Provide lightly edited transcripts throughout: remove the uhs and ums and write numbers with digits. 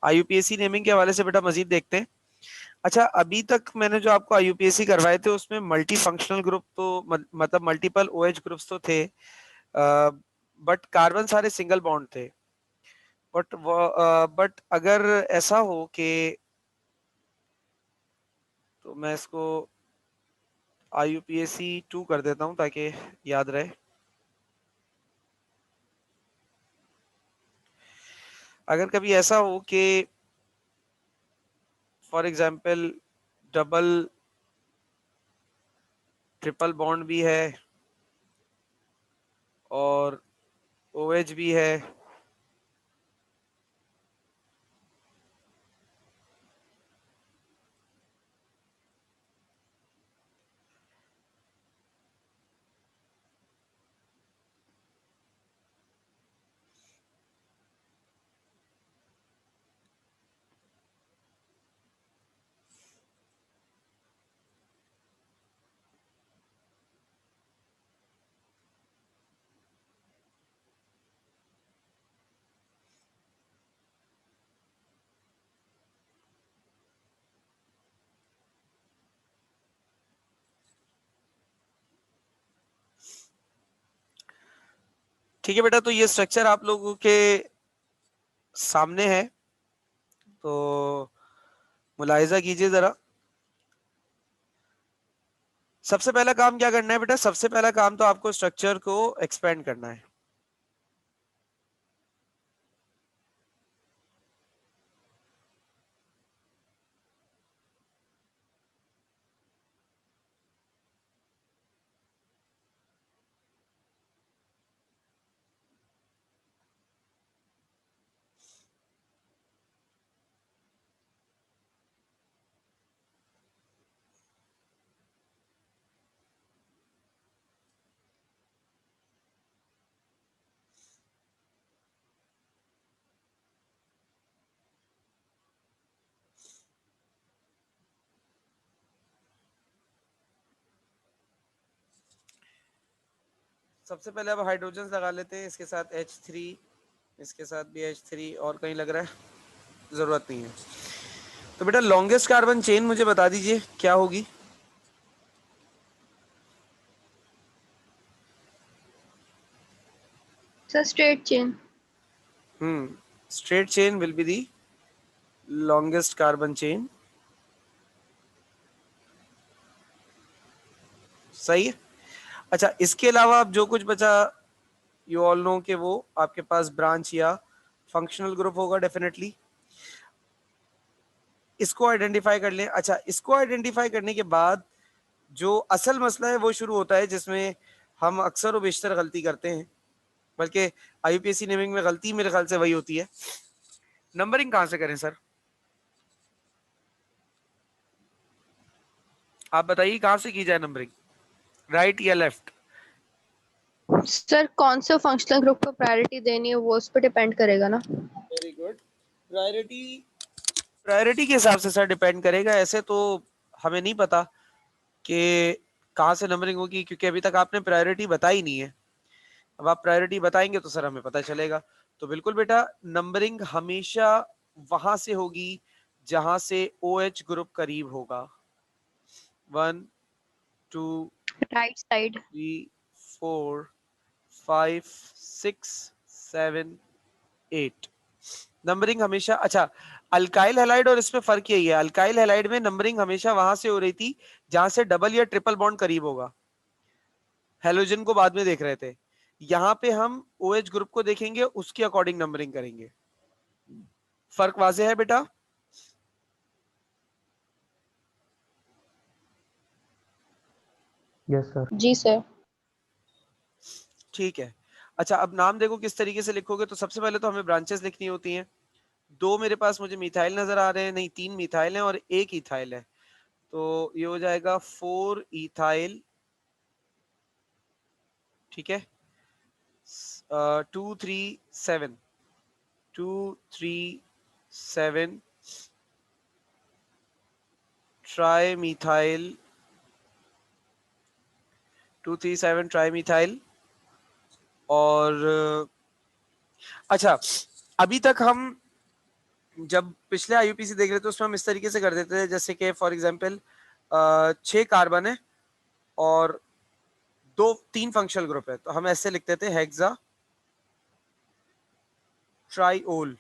IUPAC naming के हवाले से बेटा मजीद देखते हैं। अच्छा, अभी तक मैंने जो आपको आईयूपीएसी करवाए थे उसमें मल्टी फंक्शनल ग्रुप तो मतलब मल्टीपल ओएच ग्रुप्स तो थे, बट कार्बन सारे सिंगल बॉन्ड थे। बट अगर ऐसा हो कि, तो मैं इसको आईयूपीएसी 2 कर देता हूं ताकि याद रहे। अगर कभी ऐसा हो कि for example double triple bond भी है और ओएच भी है, ठीक है बेटा। तो ये स्ट्रक्चर आप लोगों के सामने है, तो मुलाहिजा कीजिए जरा। सबसे पहला काम क्या करना है बेटा? सबसे पहला काम तो आपको स्ट्रक्चर को एक्सपेंड करना है। सबसे पहले अब हाइड्रोजन लगा लेते हैं। इसके साथ H3, इसके साथ भी H3, और कहीं लग रहा है जरूरत नहीं है। तो बेटा लॉन्गेस्ट कार्बन चेन मुझे बता दीजिए क्या होगी? Sir straight chain. Straight chain will be the longest carbon chain. सही है। अच्छा, इसके अलावा अब जो कुछ बचा, यू ऑल नो कि वो आपके पास ब्रांच या फंक्शनल ग्रुप होगा डेफिनेटली। इसको आइडेंटिफाई कर लें। अच्छा, इसको आइडेंटिफाई करने के बाद जो असल मसला है वो शुरू होता है, जिसमें हम अक्सर और बेशतर गलती करते हैं, बल्कि आईयूपीएसी नेमिंग में गलती मेरे ख्याल से वही होती है। नंबरिंग कहां से करें सर? आप बताइए कहां से की जाए नंबरिंग, राइट या लेफ्ट? सर कौन से फंक्शनल ग्रुप को प्रायोरिटी देनी है वो उस पर डिपेंड करेगा ना। Very good. प्रायोरिटी, प्रायोरिटी के हिसाब से सर डिपेंड करेगा। ऐसे तो हमें नहीं पता कि कहां से नंबरिंग होगी, क्योंकि अभी तक आपने प्रायोरिटी बताई नहीं है। अब आप प्रायोरिटी बताएंगे तो सर हमें पता चलेगा। तो बिल्कुल बेटा, नंबरिंग हमेशा वहां से होगी जहां से OH ग्रुप करीब होगा। 1 2 राइट साइड। 3 4 5 6 7 8। नंबरिंग हमेशा, अच्छा, अल्काइल हैलाइड और इसमें फर्क यही है, अल्काइल हैलाइड में नंबरिंग हमेशा वहां से हो रही थी जहां से डबल या ट्रिपल बॉन्ड करीब होगा। हेलोजन को बाद में देख रहे थे, यहाँ पे हम OH ग्रुप को देखेंगे, उसके अकॉर्डिंग नंबरिंग करेंगे। फर्क वाजे है बेटा? Yes sir. जी सर। ठीक है। अच्छा, अब नाम देखो किस तरीके से लिखोगे। तो सबसे पहले तो हमें ब्रांचेस लिखनी होती हैं। दो मेरे पास मुझे मिथाइल नजर आ रहे हैं, नहीं 3 मिथाइल हैं और एक इथाइल है। तो ये हो जाएगा 4 इथाइल, ठीक है। 2 3 7, 2 3 7 ट्राई मिथाइल, 2 3 7 ट्राई मिथाइल। और अच्छा, अभी तक हम जब पिछले आईयूपीसी देख रहे थे उसमें हम इस तरीके से कर देते थे, जैसे कि फॉर एग्जांपल 6 कार्बन है और 3 फंक्शनल ग्रुप है, तो हम ऐसे लिखते थे हेक्सा ट्राइओल।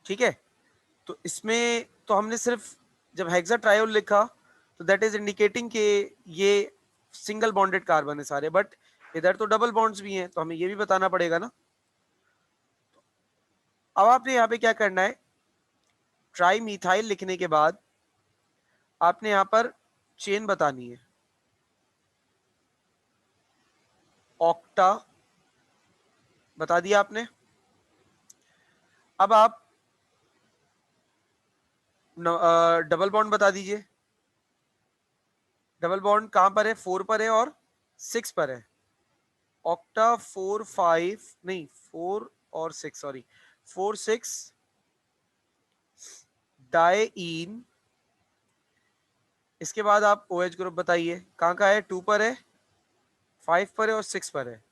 ठीक है, तो इसमें तो हमने सिर्फ जब हेक्सा ट्राइओल लिखा तो दैट इज इंडिकेटिंग कि ये सिंगल बॉन्डेड कार्बन है सारे, बट इधर तो डबल बॉन्ड्स भी हैं, तो हमें ये भी बताना पड़ेगा ना। अब आपने यहाँ पे क्या करना है, ट्राई मिथाइल लिखने के बाद आपने यहाँ पर चेन बतानी है, ऑक्टा बता दिया आपने। अब आप डबल बॉन्ड बता दीजिए। डबल बॉन्ड कहां पर है, 4 पर है और 6 पर है। ऑक्टा 4 5 नहीं 4 और 6, सॉरी 4 6 डाइईन। इसके बाद आप OH ग्रुप बताइए, कहां का है, 2 पर है, 5 पर है और 6 पर है।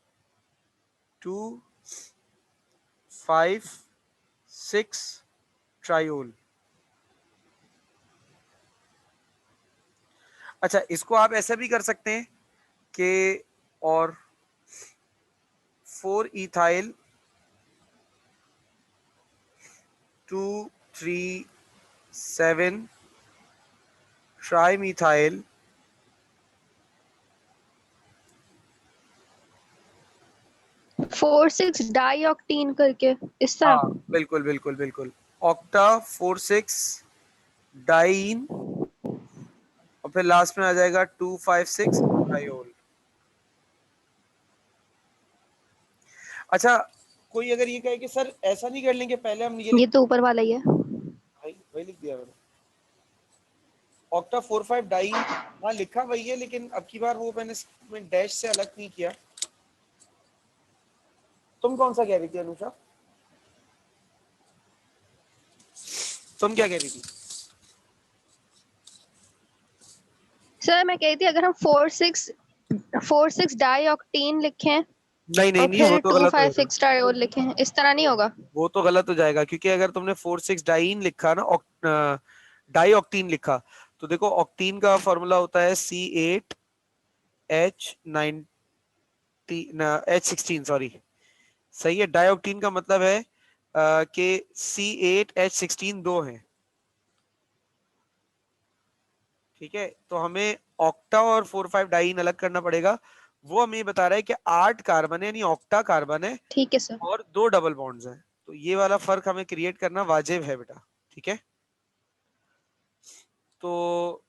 2 5 6 ट्राइओल। अच्छा, इसको आप ऐसा भी कर सकते हैं कि और 4 इथाइल 2 3 7 ट्राइमिथाइल 4 6 डाइऑक्टीन करके इस हाँ तरह। बिल्कुल बिल्कुल बिल्कुल, ऑक्टा 4 6 डाइन और फिर लास्ट में आ जाएगा 2 5 6 ट्राइओल। अच्छा, कोई अगर ये कहे कि सर ऐसा नहीं कर लेंगे, पहले हम ये ये तो ऊपर वाला ही है। भाई वही लिख दिया मैंने, ऑक्टा 4 5 डाइन। हाँ लिखा वही है, लेकिन अब की बार वो मैंने डैश से अलग नहीं किया। तुम कौन सा कह रही थी अनुषा, तुम क्या कह रही थी? सर मैं कही थी अगर हम 4 6 डाइऑक्टीन लिखें नहीं नहीं और नहीं, वो फिर तो 2 गलत हो 5 जाएगा। 6 ट्राइओल लिखें, इस तरह नहीं होगा। वो तो गलत हो जाएगा, क्योंकि अगर तुमने 4 6 डाइन लिखा ना, डाई ऑक्टीन लिखा, तो देखो ऑक्टीन का फॉर्मूला होता है C8H9 H16, सॉरी सही है। डाइऑक्टीन का मतलब है कि C8H16 दो हैं। ठीक है, तो हमें ऑक्टा और 4 5 डाइन अलग करना पड़ेगा। वो हमें बता रहा है कि 8 कार्बन है, यानी ऑक्टा कार्बन है ठीक है सर। और 2 डबल बॉन्ड्स हैं, तो ये वाला फर्क हमें क्रिएट करना वाजिब है बेटा। ठीक है, तो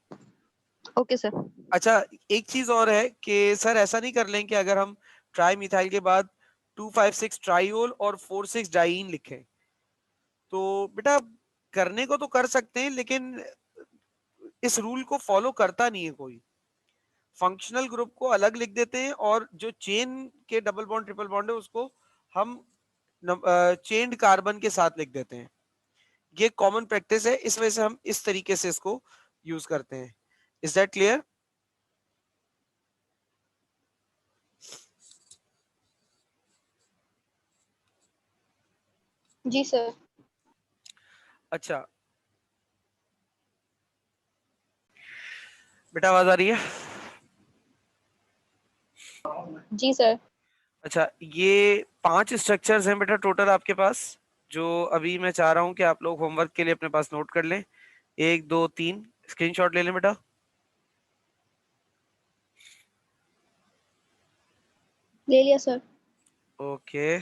ओके सर। अच्छा एक चीज और है कि सर ऐसा नहीं कर लें कि अगर हम ट्राई मिथाइल के बाद 2 5 6 ट्राइओल और 4 6 डाइन लिखें, तो बेटा करने को तो कर सकते हैं, लेकिन इस रूल को फॉलो करता नहीं है कोई। फंक्शनल ग्रुप को अलग लिख देते हैं और जो चेन के डबल बॉन्ड ट्रिपल बॉन्ड है उसको हम चेन्ड कार्बन के साथ लिख देते हैं। ये कॉमन प्रैक्टिस है, इस वजह से हम इस तरीके से इसको यूज करते हैं। Is that clear? जी सर। अच्छा बेटा, आवाज आ रही है? जी सर। अच्छा, ये 5 स्ट्रक्चर्स हैं बेटा टोटल आपके पास, जो अभी मैं चाह रहा हूं कि आप लोग होमवर्क के लिए अपने पास नोट कर लें। 1 2 3 स्क्रीनशॉट ले लें बेटा। ले लिया सर। ओके,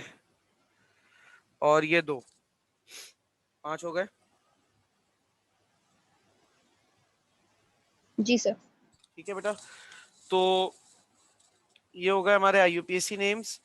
और ये 2, 5 हो गए। जी सर। ठीक है बेटा, तो ये हो गए हमारे IUPAC नेम्स।